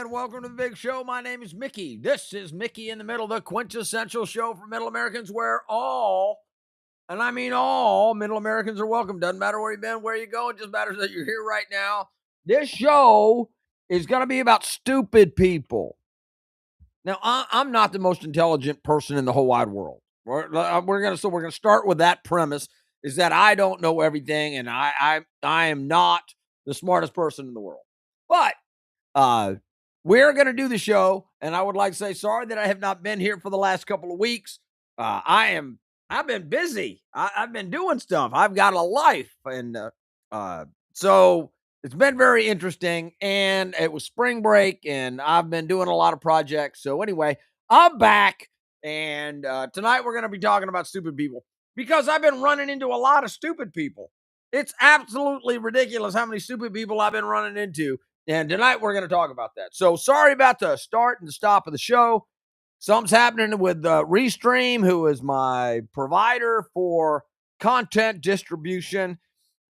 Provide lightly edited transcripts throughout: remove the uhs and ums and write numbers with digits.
and welcome to the big show. My name is Mickey. This is Mickey in the Middle, the quintessential show for middle Americans where all, and I mean all, middle Americans are welcome. Doesn't matter where you've been, where you go, it just matters that you're here right now. This show is going to be about stupid people. Now, I'm not the most intelligent person in the whole wide world. We're going to start with that premise is that I don't know everything, and I am not the smartest person in the world. But we're going to do the show, and I would like to say sorry that I have not been here for the last couple of weeks. I've been busy. I've been doing stuff. I've got a life, and so it's been very interesting. And it was spring break, and I've been doing a lot of projects. So anyway, I'm back, and tonight we're going to be talking about stupid people because I've been running into a lot of stupid people. It's absolutely ridiculous how many stupid people I've been running into. And tonight we're going to talk about that. So sorry about the start and the stop of the show. Something's happening with Restream, who is my provider for content distribution.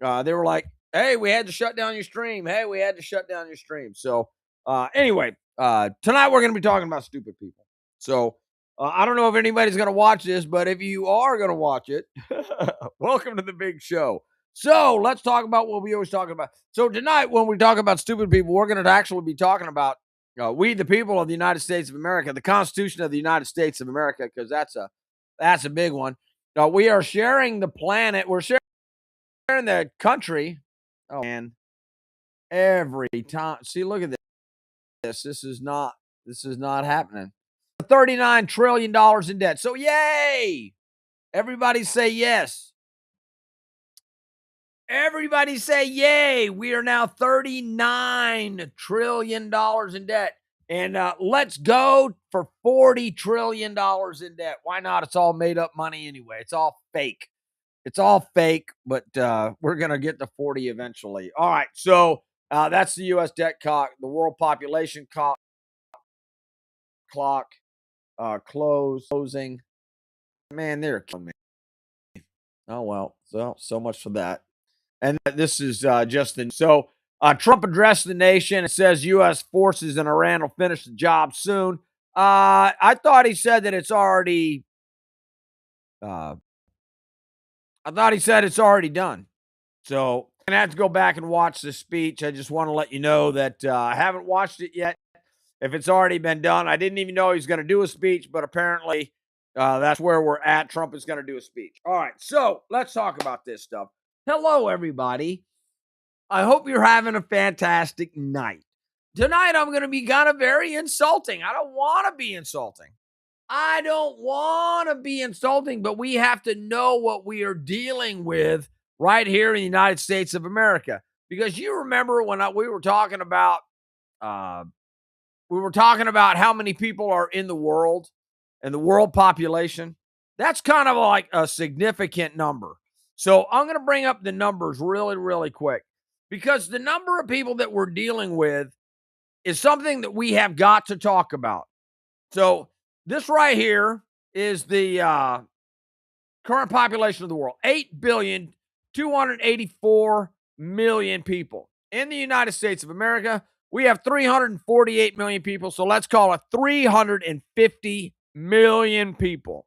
They were like, hey, we had to shut down your stream. Hey, we had to shut down your stream. So anyway, tonight we're going to be talking about stupid people. So I don't know if anybody's going to watch this, but if you are going to watch it, welcome to the big show. So let's talk about what we always talk about. So tonight, when we talk about stupid people, we're going to actually be talking about we, the people of the United States of America, the Constitution of the United States of America, because that's a big one. We are sharing the planet. We're sharing the country. Oh man, every time. See, look at this. This is not happening. $39 trillion in debt. So yay! Everybody say yes. Everybody say yay. We are now $39 trillion in debt. And let's go for $40 trillion in debt. Why not? It's all made up money anyway. It's all fake. It's all fake, but we're going to get to 40 eventually. All right. So that's the U.S. debt clock, the world population clock closing. Man, they're killing me. Oh, well. So much for that. And this is Justin. So Trump addressed the nation. It says U.S. forces in Iran will finish the job soon. I thought he said that it's already. I thought he said it's already done. So I'm gonna have to go back and watch the speech. I just want to let you know that I haven't watched it yet. If it's already been done, I didn't even know he was going to do a speech, but apparently that's where we're at. Trump is going to do a speech. All right, so let's talk about this stuff. Hello, everybody. I hope you're having a fantastic night. Tonight, I'm going to be kind of very insulting. I don't want to be insulting. But we have to know what we are dealing with right here in the United States of America. Because you remember when we were talking about how many people are in the world and the world population. That's kind of like a significant number. So I'm going to bring up the numbers really, really quick. Because the number of people that we're dealing with is something that we have got to talk about. So this right here is the current population of the world. 8,284,000,000 people. In the United States of America, we have 348 million people. So let's call it 350 million people.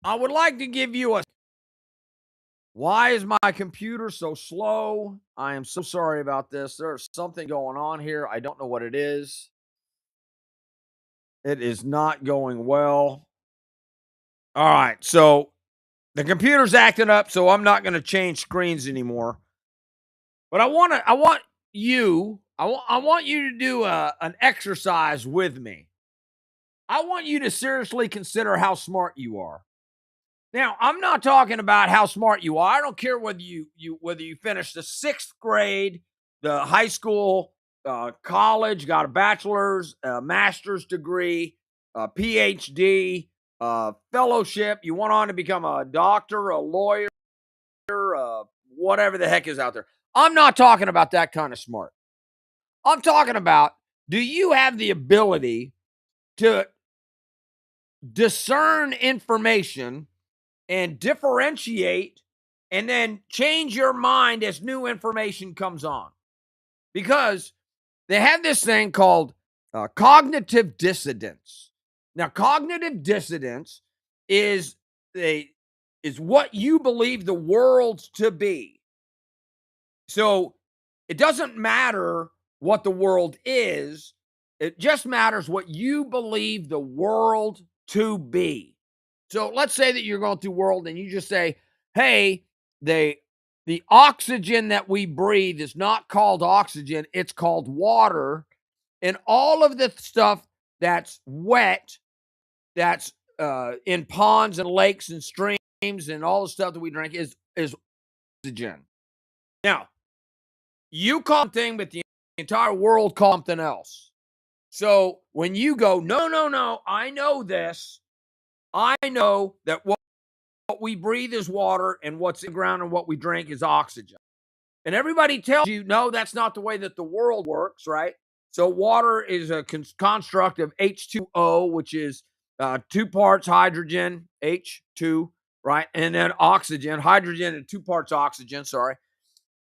I would like to give you a. Why is my computer so slow? I am so sorry about this. There's something going on here. I don't know what it is. It is not going well. All right. So the computer's acting up, so I'm not going to change screens anymore. But I want you to do an exercise with me. I want you to seriously consider how smart you are. Now, I'm not talking about how smart you are. I don't care whether you finished the 6th grade, the high school, college, got a bachelor's, a master's degree, a PhD, fellowship. You went on to become a doctor, a lawyer, whatever the heck is out there. I'm not talking about that kind of smart. I'm talking about, do you have the ability to discern information and differentiate and then change your mind as new information comes on. Because they have this thing called cognitive dissonance. Now, cognitive dissonance is what you believe the world to be. So it doesn't matter what the world is. It just matters what you believe the world to be. So let's say that you're going through world and you just say, hey, the oxygen that we breathe is not called oxygen, it's called water. And all of the stuff that's wet, that's in ponds and lakes and streams and all the stuff that we drink is oxygen. Now, you call something, but the entire world calls something else. So when you go, no, I know this. I know that what we breathe is water and what's in the ground and what we drink is oxygen. And everybody tells you, no, that's not the way that the world works, right? So water is a construct of H2O, which is 2 parts hydrogen, H2, right? And then oxygen, hydrogen and 2 parts oxygen, sorry.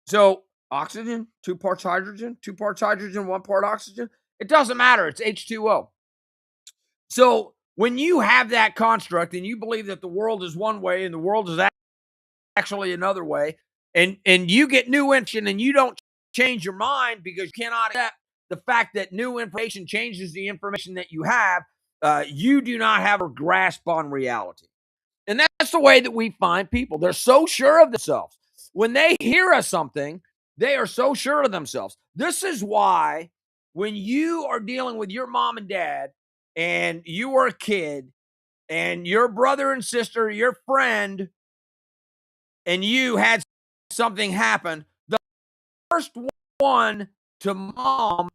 So oxygen, 2 parts hydrogen, 1 part oxygen. It doesn't matter. It's H2O. So when you have that construct and you believe that the world is one way and the world is actually another way, and you get new information and you don't change your mind because you cannot accept the fact that new information changes the information that you have, you do not have a grasp on reality. And that's the way that we find people. They're so sure of themselves. When they hear of something, they are so sure of themselves. This is why when you are dealing with your mom and dad and you were a kid and your brother and sister, your friend, and you had something happen, the first one to mom,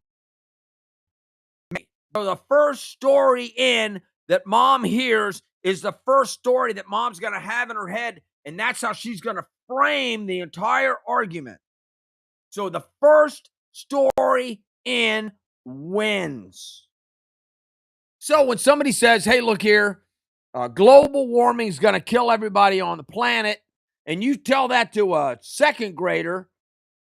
so the first story in that mom hears is the first story that mom's going to have in her head, and that's how she's going to frame the entire argument. So the first story in wins. So when somebody says, hey, look here, global warming is going to kill everybody on the planet, and you tell that to a second grader,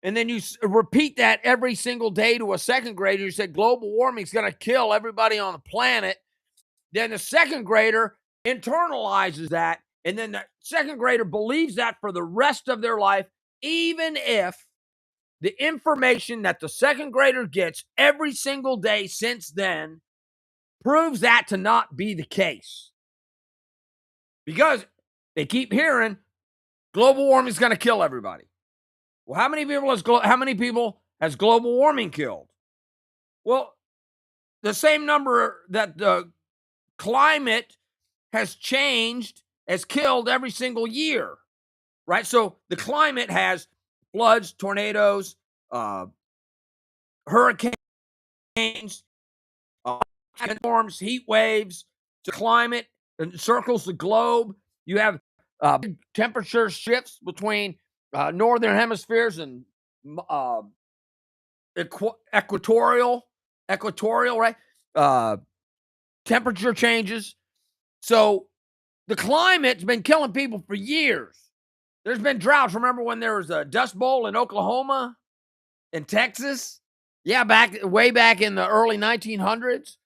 and then you repeat that every single day to a second grader, you said global warming is going to kill everybody on the planet, then the second grader internalizes that, and then the second grader believes that for the rest of their life, even if the information that the second grader gets every single day since then proves that to not be the case. Because they keep hearing global warming is going to kill everybody. Well, how many people has global warming killed? Well, the same number that the climate has changed, has killed every single year, right? So the climate has floods, tornadoes, hurricanes, storms, heat waves. The climate encircles the globe. You have temperature shifts between northern hemispheres and equatorial, right? Temperature changes. So the climate's been killing people for years. There's been droughts. Remember when there was a Dust Bowl in Oklahoma, in Texas? Yeah, way back in the early 1900s.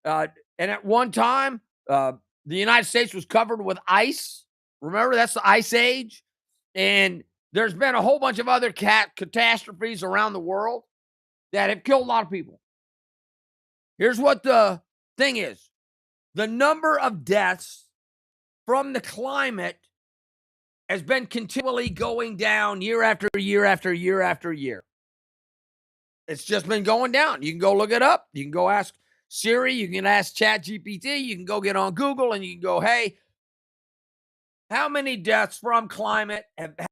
And at one time, the United States was covered with ice. Remember, that's the Ice Age. And there's been a whole bunch of other catastrophes around the world that have killed a lot of people. Here's what the thing is. The number of deaths from the climate has been continually going down year after year after year after year. It's just been going down. You can go look it up. You can go ask Siri. You can ask ChatGPT. You can go get on Google and you can go, hey, how many deaths from climate have happened?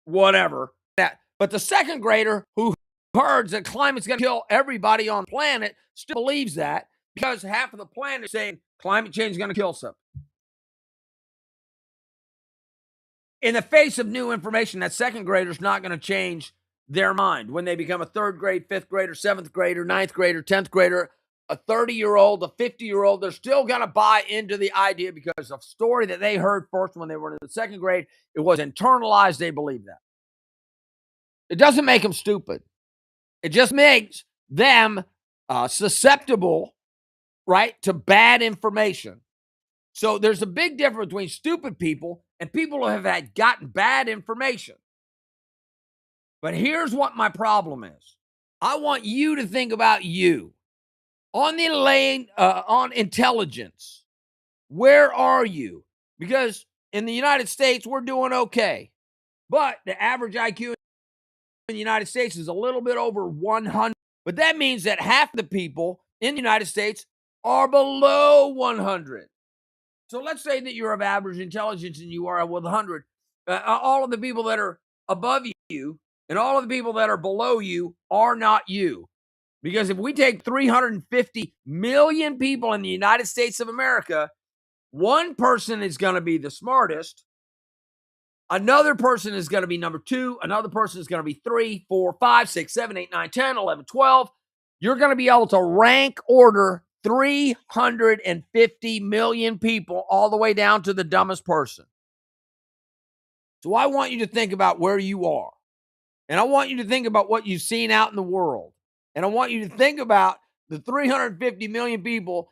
Whatever. But the second grader who heard that climate's going to kill everybody on the planet still believes that because half of the planet is saying climate change is going to kill something. In the face of new information, that second grader is not going to change their mind when they become a third grade, fifth grader, seventh grader, ninth grader, 10th grader, a 30-year-old, a 50-year-old, they're still going to buy into the idea because of a story that they heard first when they were in the second grade. It was internalized. They believe that. It doesn't make them stupid. It just makes them susceptible, right, to bad information. So there's a big difference between stupid people and people who have gotten bad information. But here's what my problem is. I want you to think about you. On the lane, on intelligence, where are you? Because in the United States, we're doing okay. But the average IQ in the United States is a little bit over 100. But that means that half the people in the United States are below 100. So let's say that you're of average intelligence and you are 100. All of the people that are above you and all of the people that are below you are not you. Because if we take 350 million people in the United States of America, one person is going to be the smartest. Another person is going to be number 2. Another person is going to be 3, 4, 5, 6, 7, 8, 9, 10, 11, 12. You're going to be able to rank order 350 million people all the way down to the dumbest person. So I want you to think about where you are. And I want you to think about what you've seen out in the world. And I want you to think about the 350 million people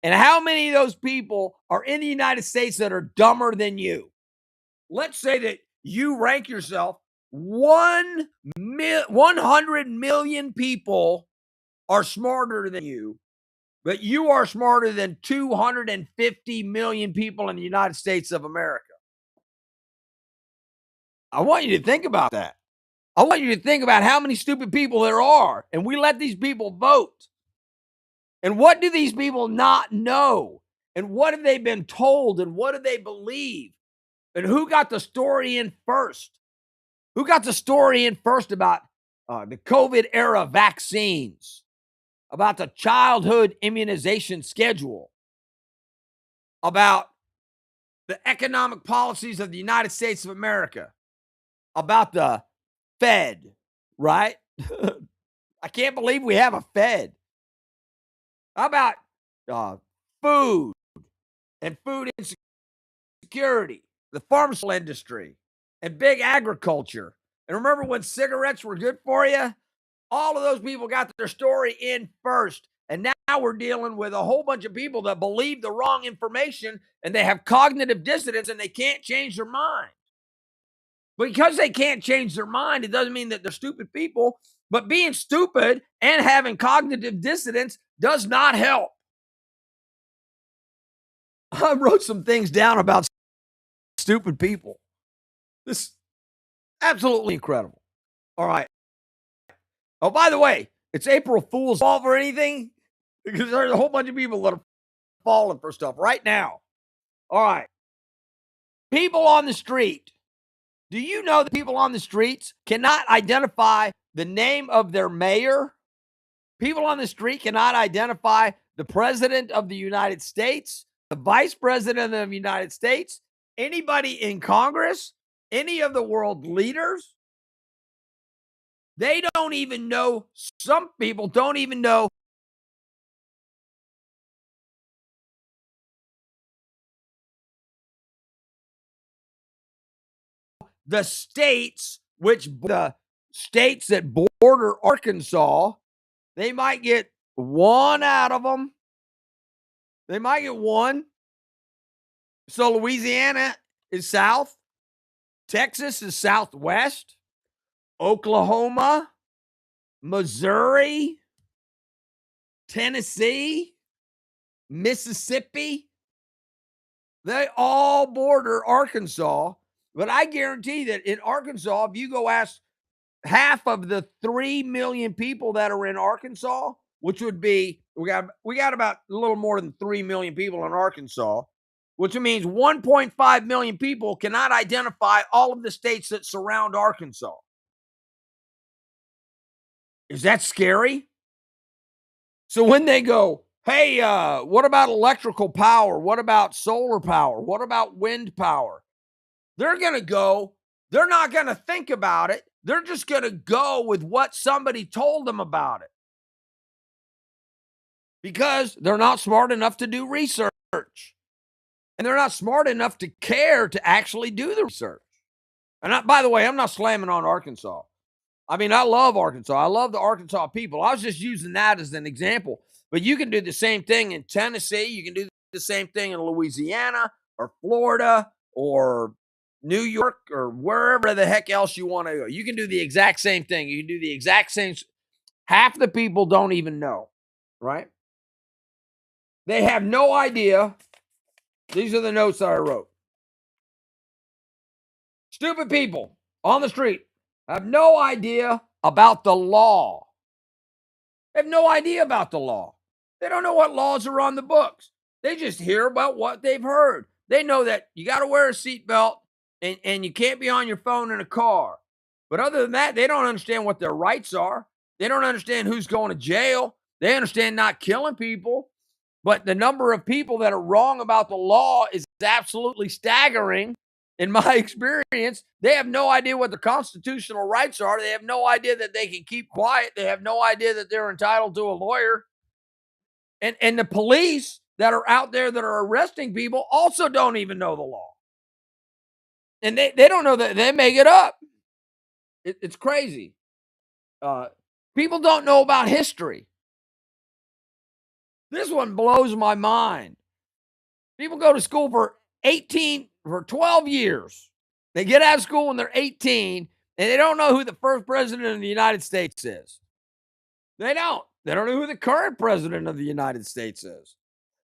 and how many of those people are in the United States that are dumber than you. Let's say that you rank yourself 100 million people are smarter than you, but you are smarter than 250 million people in the United States of America. I want you to think about that. I want you to think about how many stupid people there are, and we let these people vote. And what do these people not know? And what have they been told? And what do they believe? And who got the story in first? Who got the story in first about the COVID era vaccines, about the childhood immunization schedule, about the economic policies of the United States of America, about the Fed, right? I can't believe we have a Fed. How about food and food insecurity, the pharmaceutical industry, and big agriculture? And remember when cigarettes were good for you? All of those people got their story in first. And now we're dealing with a whole bunch of people that believe the wrong information and they have cognitive dissonance and they can't change their mind. Because they can't change their mind, it doesn't mean that they're stupid people. But being stupid and having cognitive dissonance does not help. I wrote some things down about stupid people. This is absolutely incredible. All right. Oh, by the way, it's April Fool's fault or anything because there's a whole bunch of people that are falling for stuff right now. All right. People on the street. Do you know that people on the streets cannot identify the name of their mayor? People on the street cannot identify the president of the United States, the vice president of the United States, anybody in Congress, any of the world leaders. They don't even know, some people don't even know the states, the states that border Arkansas. They might get one out of them. They might get one. So Louisiana is south. Texas is southwest. Oklahoma, Missouri, Tennessee, Mississippi. They all border Arkansas. But I guarantee that in Arkansas, if you go ask half of the 3 million people that are in Arkansas, which would be, we got about a little more than 3 million people in Arkansas, which means 1.5 million people cannot identify all of the states that surround Arkansas. Is that scary? So when they go, hey, what about electrical power? What about solar power? What about wind power? They're going to go, they're not going to think about it. They're just going to go with what somebody told them about it. because they're not smart enough to do research. And they're not smart enough to care to actually do the research. And by the way, I'm not slamming on Arkansas. I mean, I love Arkansas. I love the Arkansas people. I was just using that as an example. But you can do the same thing in Tennessee. You can do the same thing in Louisiana or Florida or New York or wherever the heck else you want to go. You can do the exact same thing. You can do the exact same. Half the people don't even know, right? They have no idea. These are the notes that I wrote. Stupid people on the street have no idea about the law. They have no idea about the law. They don't know what laws are on the books. They just hear about what they've heard. They know that you got to wear a seatbelt and you can't be on your phone in a car. But other than that, they don't understand what their rights are. They don't understand who's going to jail. They understand not killing people. But the number of people that are wrong about the law is absolutely staggering. In my experience, they have no idea what their constitutional rights are. They have no idea that they can keep quiet. They have no idea that they're entitled to a lawyer. And the police that are out there that are arresting people also don't even know the law. And they don't know that. They make it up. It's crazy. People don't know about history. This one blows my mind. People go to school for 12 years. They get out of school when they're 18, and they don't know who the first president of the United States is. They don't. They don't know who the current president of the United States is.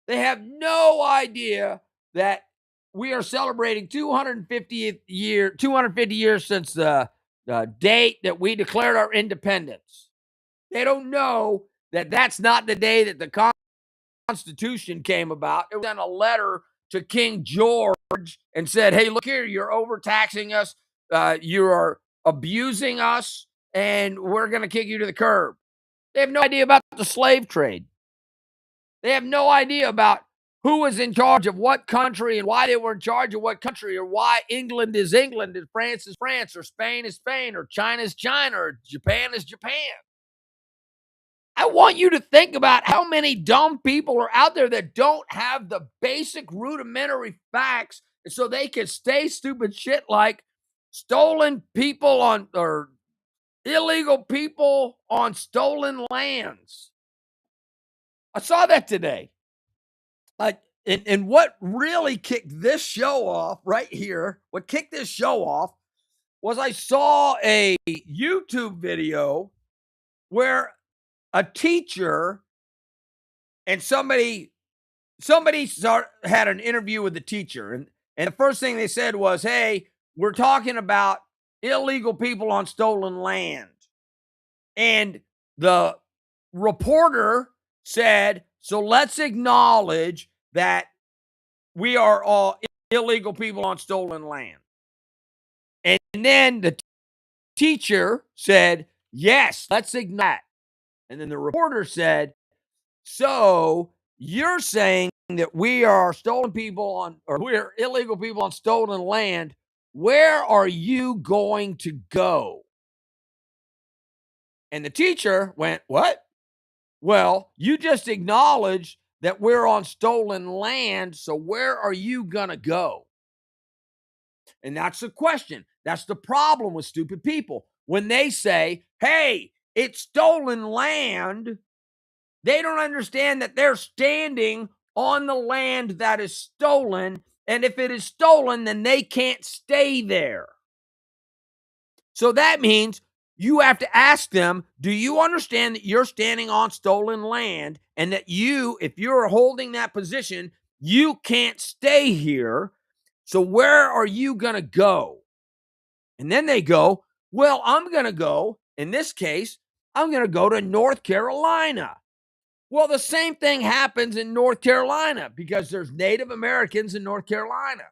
They have no idea that we are celebrating 250 years since the date that we declared our independence. They don't know that that's not the day that the Constitution came about. It was in a letter to King George and said, hey, look here, you're overtaxing us. You are abusing us, and we're going to kick you to the curb. They have no idea about the slave trade. They have no idea about who was in charge of what country and why they were in charge of what country, or why England is England and France is France, or Spain is Spain, or China is China, or Japan is Japan. I want you to think about how many dumb people are out there that don't have the basic rudimentary facts so they can say stupid shit like stolen people on, or illegal people on stolen lands. I saw that today. And what really kicked this show off right here, what kicked this show off was I saw a YouTube video where a teacher and somebody had an interview with the teacher. And the first thing they said was, hey, we're talking about illegal people on stolen land. And the reporter said, so let's acknowledge that we are all illegal people on stolen land. And then the teacher said, yes, let's acknowledge that. And then the reporter said, so you're saying that we are stolen people on, or we're illegal people on stolen land. Where are you going to go? And the teacher went, what? Well, you just acknowledged that we're on stolen land. So where are you going to go? And that's the question. That's the problem with stupid people. When they say, hey, it's stolen land, they don't understand that they're standing on the land that is stolen. And if it is stolen, then they can't stay there. So that means you have to ask them, do you understand that you're standing on stolen land, and that you, if you're holding that position, you can't stay here? So where are you going to go? And then they go, well, I'm going to go, in this case, I'm going to go to North Carolina. Well, the same thing happens in North Carolina because there's Native Americans in North Carolina.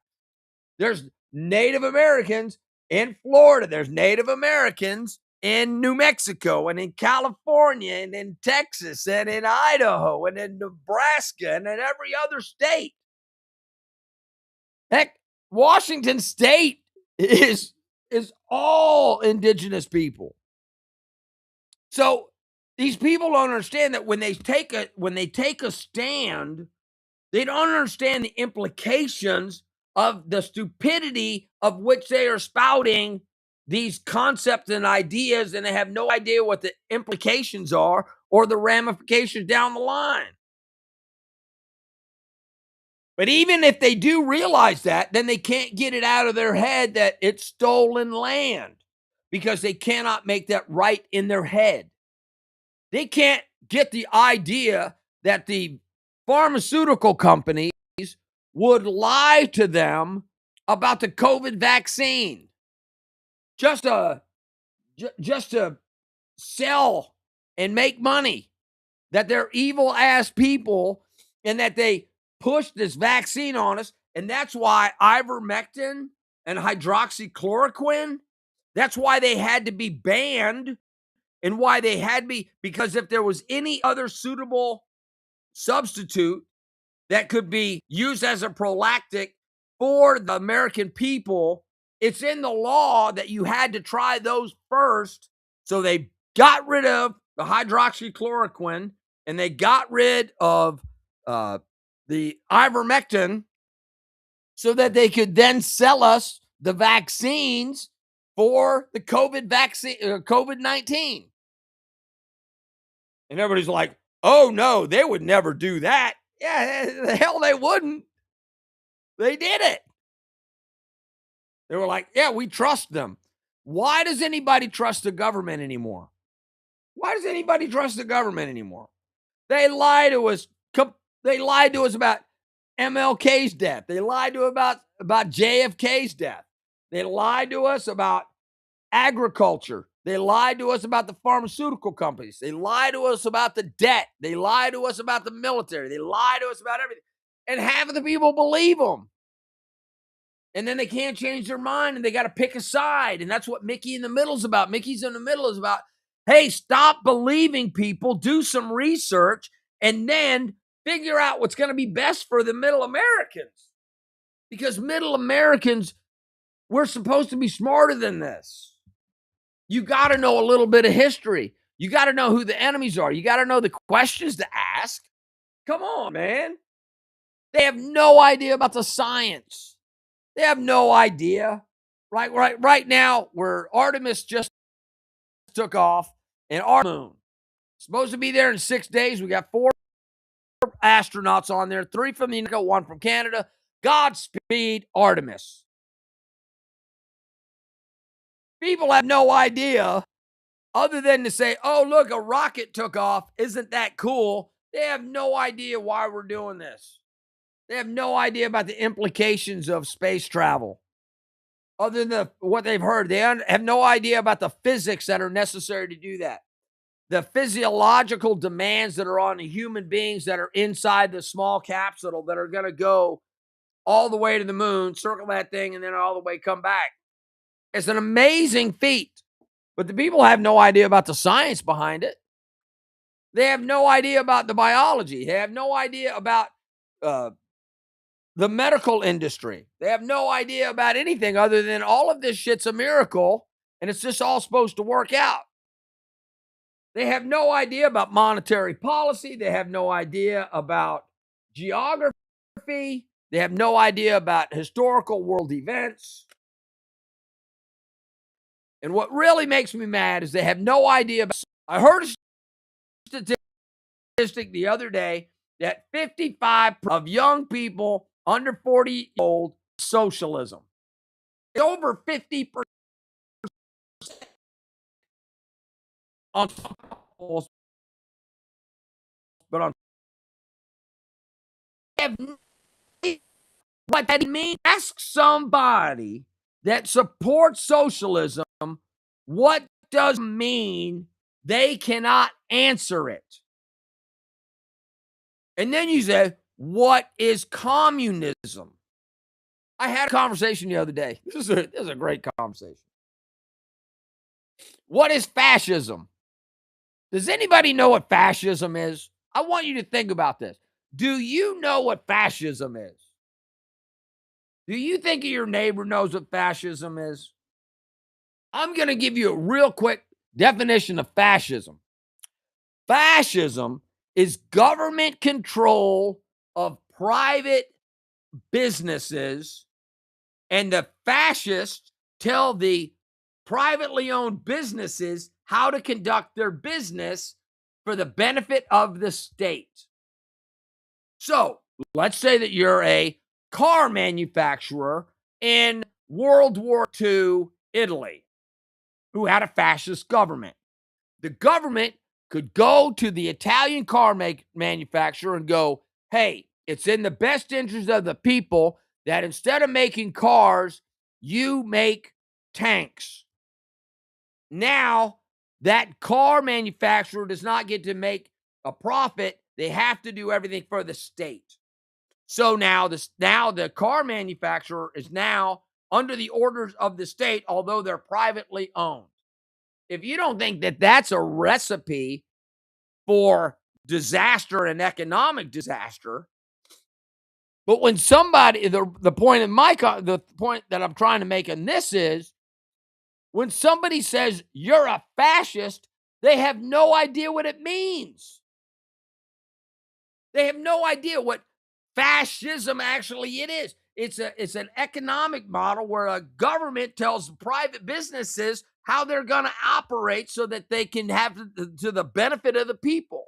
There's Native Americans in Florida. There's Native Americans in New Mexico and in California and in Texas and in Idaho and in Nebraska and in every other state. Heck, Washington State is all indigenous people. So these people don't understand that when they take a stand, they don't understand the implications of the stupidity of which they are spouting these concepts and ideas, and they have no idea what the implications are or the ramifications down the line. But even if they do realize that, then they can't get it out of their head that it's stolen land because they cannot make that right in their head. They can't get the idea that the pharmaceutical companies would lie to them about the COVID vaccine just to sell and make money, that they're evil ass people and that they push this vaccine on us. And that's why ivermectin and hydroxychloroquine, that's why they had to be banned, and why they had to be, because if there was any other suitable substitute that could be used as a prophylactic for the American people, it's in the law that you had to try those first. So they got rid of the hydroxychloroquine and they got rid of the ivermectin so that they could then sell us the vaccines for the COVID-19. And everybody's like, oh no, they would never do that. Yeah, the hell they wouldn't. They did it. They were like, yeah, we trust them. Why does anybody trust the government anymore? Why does anybody trust the government anymore? They lie to us. They lied to us about MLK's death. They lied to us about JFK's death. They lied to us about agriculture. They lied to us about the pharmaceutical companies. They lied to us about the debt. They lied to us about the military. They lied to us about everything. And half of the people believe them. And then they can't change their mind and they got to pick a side. And that's what Mickey in the Middle is about. Mickey's in the Middle is about, hey, stop believing people, do some research, and then figure out what's going to be best for the middle Americans. Because middle Americans, we're supposed to be smarter than this. You got to know a little bit of history. You got to know who the enemies are. You got to know the questions to ask. Come on, man. They have no idea about the science. They have no idea. Right now, where Artemis just took off and our moon. Supposed to be there in 6 days. We got 4 astronauts on there, 3 from the United States, 1 from Canada. Godspeed, Artemis. People have no idea other than to say, oh, look, a rocket took off. Isn't that cool? They have no idea why we're doing this. They have no idea about the implications of space travel. Other than what they've heard, they have no idea about the physics that are necessary to do that. The physiological demands that are on the human beings that are inside the small capsule that are going to go all the way to the moon, circle that thing, and then all the way come back. It's an amazing feat. But the people have no idea about the science behind it. They have no idea about the biology. They have no idea about the medical industry. They have no idea about anything other than all of this shit's a miracle and it's just all supposed to work out. They have no idea about monetary policy. They have no idea about geography. They have no idea about historical world events. And what really makes me mad is they have no idea about. I heard a statistic the other day that 55% of young people under 40 years old socialism. It's over 50% on polls, but on what that means. Ask somebody that supports socialism what does it mean. They cannot answer it. And then you say, what is communism? I had a conversation the other day. This is a great conversation. What is fascism? Does anybody know what fascism is? I want you to think about this. Do you know what fascism is? Do you think your neighbor knows what fascism is? I'm going to give you a real quick definition of fascism. Fascism is government control of private businesses, and the fascists tell the privately owned businesses how to conduct their business for the benefit of the state. So let's say that you're a car manufacturer in World War II Italy who had a fascist government. The government could go to the Italian car manufacturer and go, hey, it's in the best interest of the people that instead of making cars, you make tanks. Now, that car manufacturer does not get to make a profit. They have to do everything for the state. So now the car manufacturer is now under the orders of the state, although they're privately owned. If you don't think that that's a recipe for disaster and economic disaster, but when somebody, the point that I'm trying to make in this is, when somebody says you're a fascist, they have no idea what it means. They have no idea what fascism actually it is. It's an economic model where a government tells private businesses how they're going to operate so that they can have to the benefit of the people.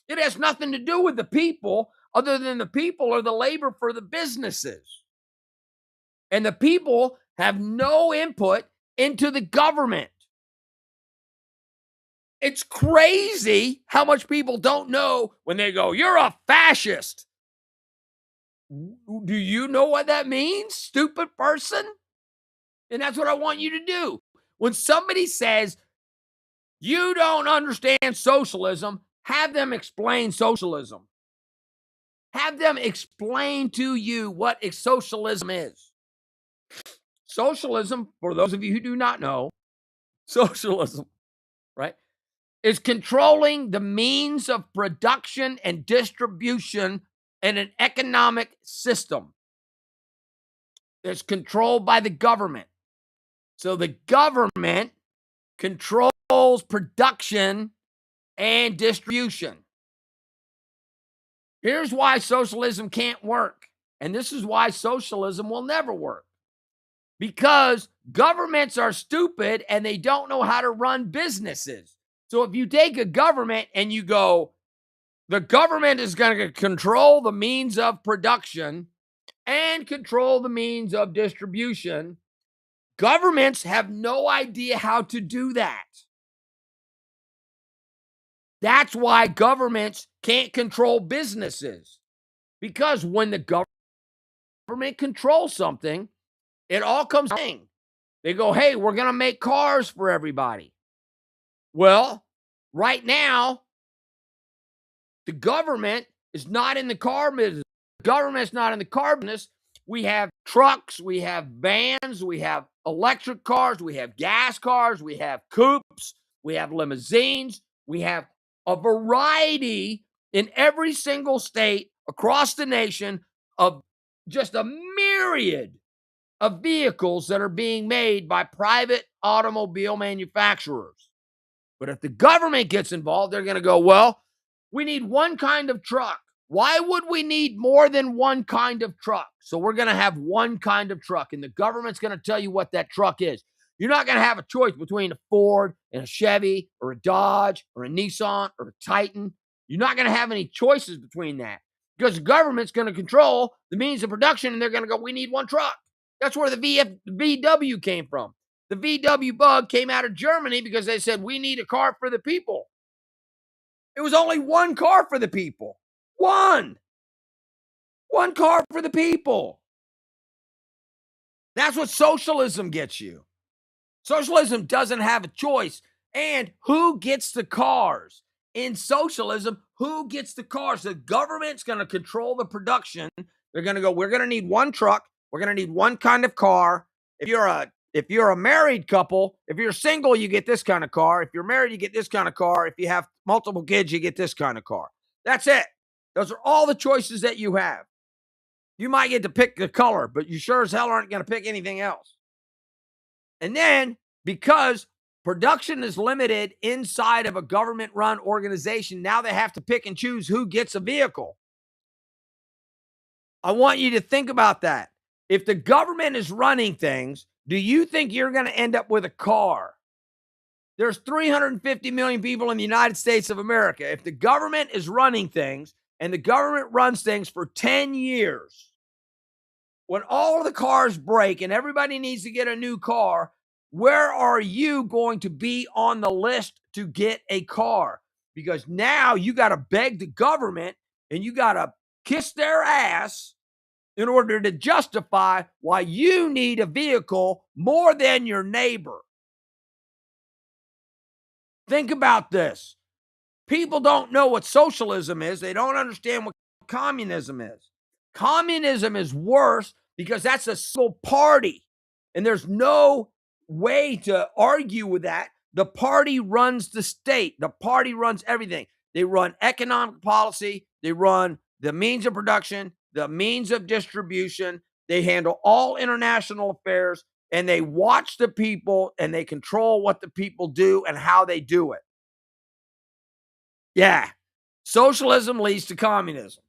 It has nothing to do with the people, other than the people are the labor for the businesses. And the people have no input into the government. It's crazy how much people don't know when they go, you're a fascist. Do you know what that means, stupid person? And that's what I want you to do. When somebody says, you don't understand socialism, have them explain socialism. Have them explain to you what socialism is. Socialism, for those of you who do not know, socialism, right, is controlling the means of production and distribution in an economic system. It's controlled by the government. So the government controls production and distribution. Here's why socialism can't work. And this is why socialism will never work. Because governments are stupid and they don't know how to run businesses. So if you take a government and you go, the government is going to control the means of production and control the means of distribution, governments have no idea how to do that. That's why governments can't control businesses. Because when the government controls something, it all comes in. They go, hey, we're going to make cars for everybody. Well, right now, the government is not in the car business. The government's not in the car business. We have trucks, we have vans, we have electric cars, we have gas cars, we have coupes, we have limousines, we have a variety in every single state across the nation of just a myriad of vehicles that are being made by private automobile manufacturers. But if the government gets involved, they're going to go, well, we need one kind of truck. Why would we need more than one kind of truck? So we're going to have one kind of truck, and the government's going to tell you what that truck is. You're not going to have a choice between a Ford and a Chevy or a Dodge or a Nissan or a Titan. You're not going to have any choices between that because the government's going to control the means of production, and they're going to go, we need one truck. That's where the VW came from. The VW Bug came out of Germany because they said, we need a car for the people. It was only one car for the people. One car for the people. That's what socialism gets you. Socialism doesn't have a choice. And who gets the cars? In socialism, who gets the cars? The government's going to control the production. They're going to go, we're going to need one truck. We're going to need one kind of car. If you're a married couple, if you're single, you get this kind of car. If you're married, you get this kind of car. If you have multiple kids, you get this kind of car. That's it. Those are all the choices that you have. You might get to pick the color, but you sure as hell aren't going to pick anything else. And then, because Production is limited inside of a government-run organization. Now they have to pick and choose who gets a vehicle. I want you to think about that. If the government is running things, do you think you're going to end up with a car? There's 350 million people in the United States of America. If the government is running things and the government runs things for 10 years, when all of the cars break and everybody needs to get a new car, where are you going to be on the list to get a car? Because now you got to beg the government and you got to kiss their ass in order to justify why you need a vehicle more than your neighbor. Think about this. People don't know what socialism is. They don't understand what communism is. Communism is worse because that's a single party, and there's no way to argue with that. The party runs the state. The party runs everything. They run economic policy. They run the means of production, the means of distribution. They handle all international affairs, and they watch the people, and they control what the people do and how they do it. Yeah, socialism leads to communism.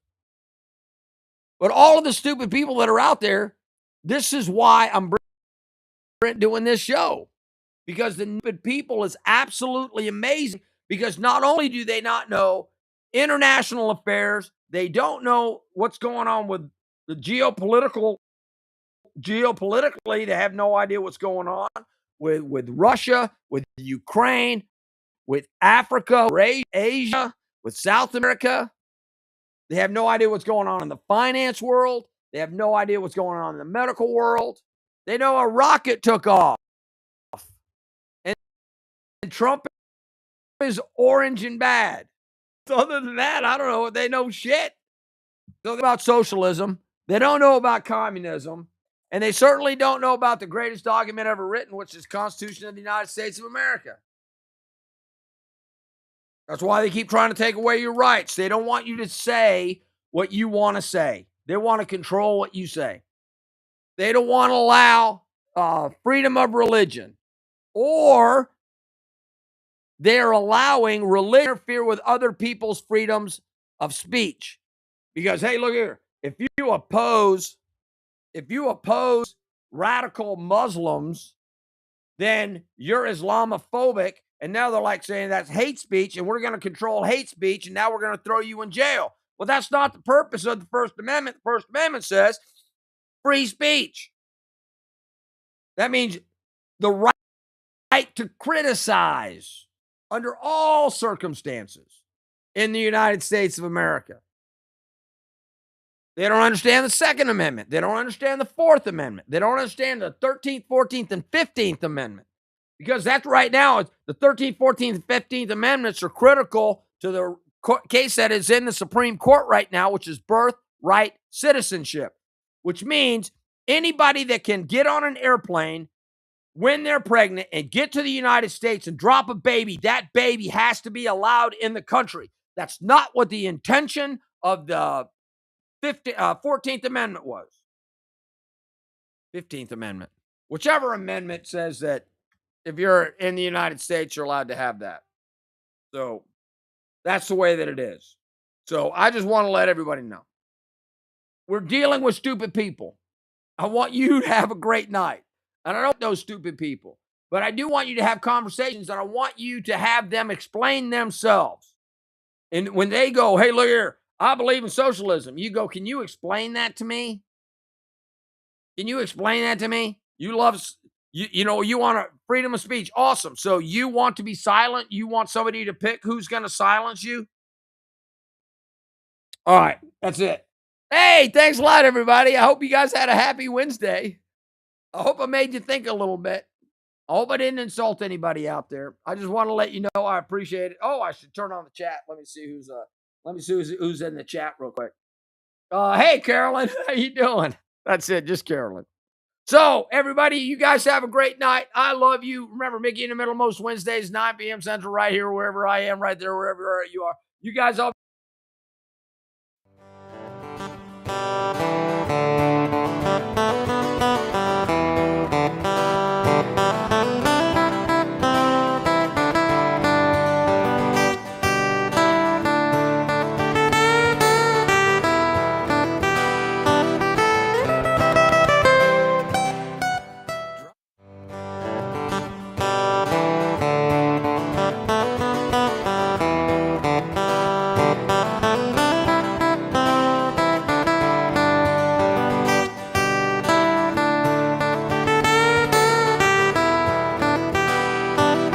But all of the stupid people that are out there, this is why I'm doing this show. Because the stupid people is absolutely amazing, because not only do they not know international affairs, they don't know what's going on with the geopolitically, they have no idea what's going on with Russia, with Ukraine, with Africa, with Asia, with South America. They have no idea what's going on in the finance world. They have no idea what's going on in the medical world. They know a rocket took off. And Trump is orange and bad. Other than that, I don't know. They know shit. They know about socialism. They don't know about communism. And they certainly don't know about the greatest document ever written, which is the Constitution of the United States of America. That's why they keep trying to take away your rights. They don't want you to say what you want to say. They want to control what you say. They don't want to allow freedom of religion, or they're allowing religion to interfere with other people's freedoms of speech. Because, hey, look here, if you oppose radical Muslims, then you're Islamophobic. And now they're like saying that's hate speech, and we're going to control hate speech, and now we're going to throw you in jail. Well, that's not the purpose of the First Amendment. The First Amendment says free speech. That means the right to criticize under all circumstances in the United States of America. They don't understand the Second Amendment. They don't understand the Fourth Amendment. They don't understand the 13th, 14th, and 15th Amendment. Because that's right now, the 13th, 14th, and 15th Amendments are critical to the case that is in the Supreme Court right now, which is birthright citizenship, which means anybody that can get on an airplane when they're pregnant and get to the United States and drop a baby, that baby has to be allowed in the country. That's not what the intention of the 14th Amendment was. 15th Amendment. Whichever amendment says that if you're in the United States, you're allowed to have that. So that's the way that it is. So I just want to let everybody know. We're dealing with stupid people. I want you to have a great night. And I don't know stupid people, but I do want you to have conversations, and I want you to have them explain themselves. And when they go, hey, look here, I believe in socialism. You go, can you explain that to me? Can you explain that to me? You love, you know, you want a freedom of speech. Awesome. So you want to be silent? You want somebody to pick who's going to silence you? All right. That's it. Hey, thanks a lot, everybody. I hope you guys had a happy Wednesday. I hope I made you think a little bit. I hope I didn't insult anybody out there. I just want to let you know I appreciate it. Oh, I should turn on the chat. Let me see who's in the chat real quick. Hey, Carolyn, how you doing? That's it, just Carolyn. So, everybody, you guys have a great night. I love you. Remember, Mickey in the Middle most Wednesdays, 9 p.m. Central, right here, wherever I am, right there, wherever you are. You guys all